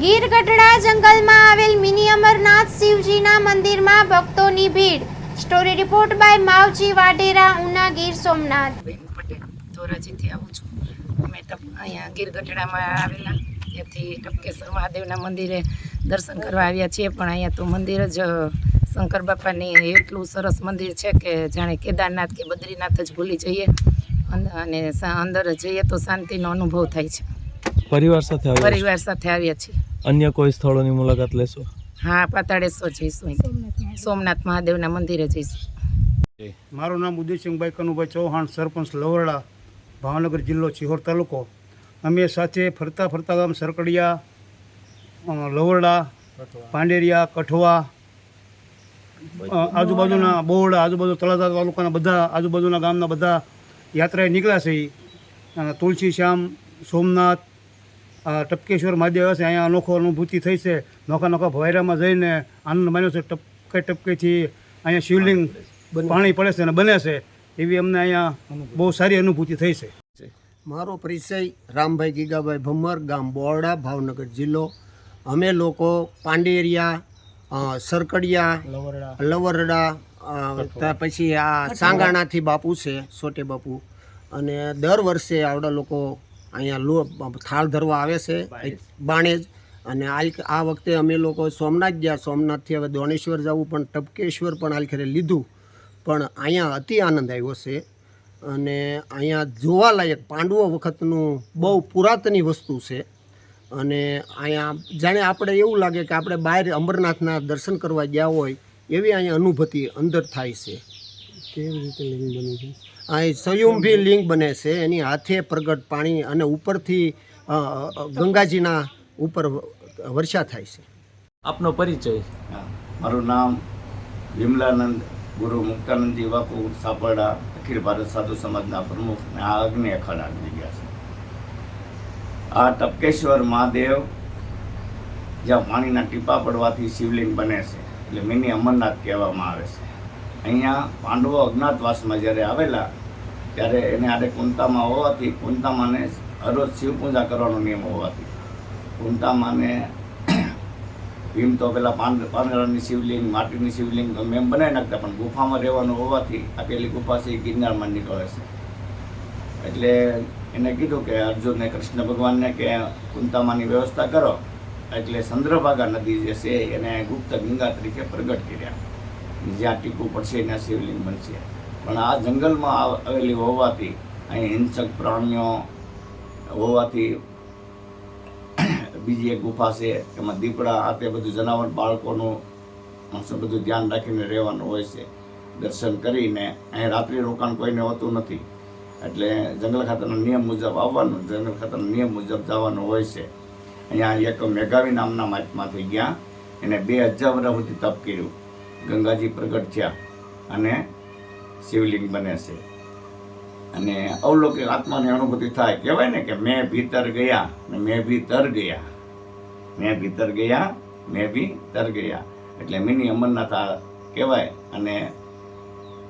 ગીર ગઢડા જંગલમાં આવેલ મિની અમરનાથ શિવજીના મંદિરમાં ભક્તોની ભીડ। Story report by Mavji Vadera, Una, Gir Somnath. Patel ધોરાજીથી આવું છું। અમે અહીંયા ગીર ગઢડામાં આવેલા ત્યાંથી ટપકેશ્વર મહાદેવના મંદિરે દર્શન કરવા આવ્યા છીએ, પણ અહીંયા તો મંદિર જ શંકર બાપાની એટલું સરસ મંદિર છે કે જાણે કેદારનાથ કે બદ્રીનાથ જ ભૂલી જઈએ અને અંદર જઈએ તો શાંતિનો અનુભવ થાય છે। પરિવાર સાથે આવ્યા છીએ। અન્ય કોઈ સ્થળોની મુલાકાત લેશો? હા, પાતાળેશ્વર જઈશું, સોમનાથ મહાદેવના મંદિરે જઈશું। મારું નામ ઉદયસિંહભાઈ કનુભાઈ ચૌહાણ, સરપંચ લવરડા, ભાવનગર જિલ્લો, સિહોર તાલુકો। અમે સાથે ફરતા ગામ સરકડિયા, લવરડા, પાંડેરિયા, કઠવા, આજુબાજુના બોરડા, આજુબાજુ તળાજા તાલુકાના બધા આજુબાજુના ગામના બધા યાત્રાએ નીકળ્યા છે। તુલસી શ્યામ, સોમનાથ, ટપકેશ્વર મહાદેવ છે, અહીંયા અનોખો અનુભૂતિ થઈ છે। નોખા ભવાયરામાં જઈને આનંદ માન્યો છે। ટપકેથી અહીંયા શિવલિંગ પાણી પડે છે અને બને છે, એવી અમને અહીંયા બહુ સારી અનુભૂતિ થઈ છે। મારો પરિચય રામભાઈ ગીગાભાઈ ભમર, ગામ બોરડા, ભાવનગર જિલ્લો। અમે લોકો પાંડેરિયા, સરકડિયા, લવરડા, પછી આ સાંગાણાથી બાપુ છે, સોટે બાપુ, અને દર વર્ષે આવડા લોકો અહીંયા થાળ ધરવા આવે છે બાણેજ। અને આ વખતે અમે લોકો સોમનાથ ગયા, સોમનાથથી હવે દોણેશ્વર જવું, પણ ટપકેશ્વર પણ આલખરે લીધું, પણ અહીંયા અતિ આનંદ આવ્યો છે। અને અહીંયા જોવાલાયક પાંડવો વખતનું બહુ પુરાતની વસ્તુ છે। અને અહીંયા જાણે આપણે એવું લાગે કે આપણે બહાર અમરનાથના દર્શન કરવા ગયા હોય એવી અહીંયા અનુભૂતિ અંદર થાય છે। કેવી રીતે લિંગ બને છે? અહીં સ્વયંભી લિંગ બને છે, એની હાથે પ્રગટ પાણી અને ઉપરથી ગંગાજીના ઉપર વર્ષા થાય છે। આપનો પરિચય? મારું નામ વિમલાનંદ ગુરુ મુક્તાનંદજી બાપુ, સાપરડા, અખિલ ભારત સાધુ સમાજના પ્રમુખ, ને આ અગ્નિ અખાડા જગ્યા છે। આ ટપકેશ્વર મહાદેવ, જ્યાં પાણીના ટીપા પડવાથી શિવલિંગ બને છે, એટલે મિની અમરનાથ કહેવામાં આવે છે। અહીંયા પાંડવો અજ્ઞાતવાસમાં જ્યારે આવેલા ત્યારે એને આડે કુંતામાં હોવાથી, કુંતામાને હરરોજ શિવ પૂજા કરવાનો નિયમ હોવાથી કુંતામાને ભીમ તો પેલા પાંદડાની શિવલિંગ, માટીની શિવલિંગ ગમે એમ બનાવી નાખતા, પણ ગુફામાં રહેવાનું હોવાથી આ પેલી ગુફા છે એ ગિરનારમાં નીકળે છે। એટલે એને કીધું કે અર્જુનને, કૃષ્ણ ભગવાનને કે કુંતામાની વ્યવસ્થા કરો, એટલે ચંદ્રભાગા નદી જે છે એને ગુપ્ત ગંગા તરીકે પ્રગટ કર્યા, જ્યાં ટીપું પડશે ત્યાં શિવલિંગ બનશે। પણ આ જંગલમાં આવેલી હોવાથી, અહીં હિંસક પ્રાણીઓ હોવાથી બીજી એક ગુફા છે, એમાં દીપડા, આ તે બધું જનાવર, બાળકોનું બધું ધ્યાન રાખીને રહેવાનું હોય છે। દર્શન કરીને અહીં રાત્રિ રોકાણ કોઈને હોતું નથી, એટલે જંગલ ખાતાના નિયમ મુજબ આવવાનું, જંગલ ખાતાના નિયમ મુજબ જવાનું હોય છે। અહીંયા એક મેઘાવી નામના મહાત્માથી ગયા, એને 2000 વર્ષ સુધી તપ કર્યું, ગંગાજી પ્રગટ થયા અને શિવલિંગ બને છે। અને અવલૌકિક આત્માની અનુભૂતિ થાય। કહેવાય ને કે મેં ભીતર ગયા ને મેં ભી તર ગયા, મેં ભીતર ગયા મેં ભી તર ગયા, એટલે મિની અમરનાથ આ કહેવાય। અને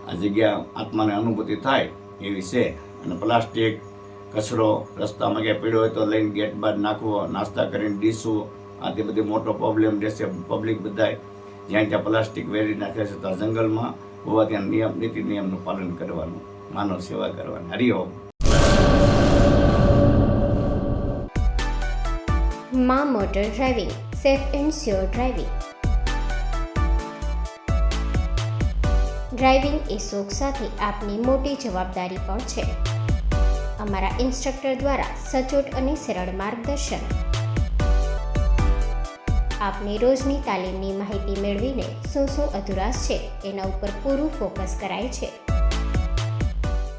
આ જગ્યા આત્માને અનુભૂતિ થાય એવી છે। અને પ્લાસ્ટિક કચરો રસ્તામાં ક્યાંય પીડ્યો હોય તો લઈને ગેટ બહાર નાખવો, નાસ્તા કરીને ડીશું, આ તે બધી મોટો પ્રોબ્લેમ રહેશે। પબ્લિક બધાય જ્યાં ત્યાં પ્લાસ્ટિક વેરી નાખે છે, તો આ જંગલમાં હોવા ત્યાં નિયમ, નીતિ નિયમનું પાલન કરવાનું, માનવ સેવા કરવાની। હરિઓમ। માં motor driving, safe and sure driving. Driving એ શોખ સાથે આપની મોટી જવાબદારી પણ છે। અમારા ઇન્સ્ટ્રક્ટર દ્વારા સચોટ અને સરળ માર્ગદર્શન। આપની રોજની તાલીમની માહિતી મેળવીને શું અધુરાશ છે એના ઉપર પૂરું ફોકસ કરાય છે।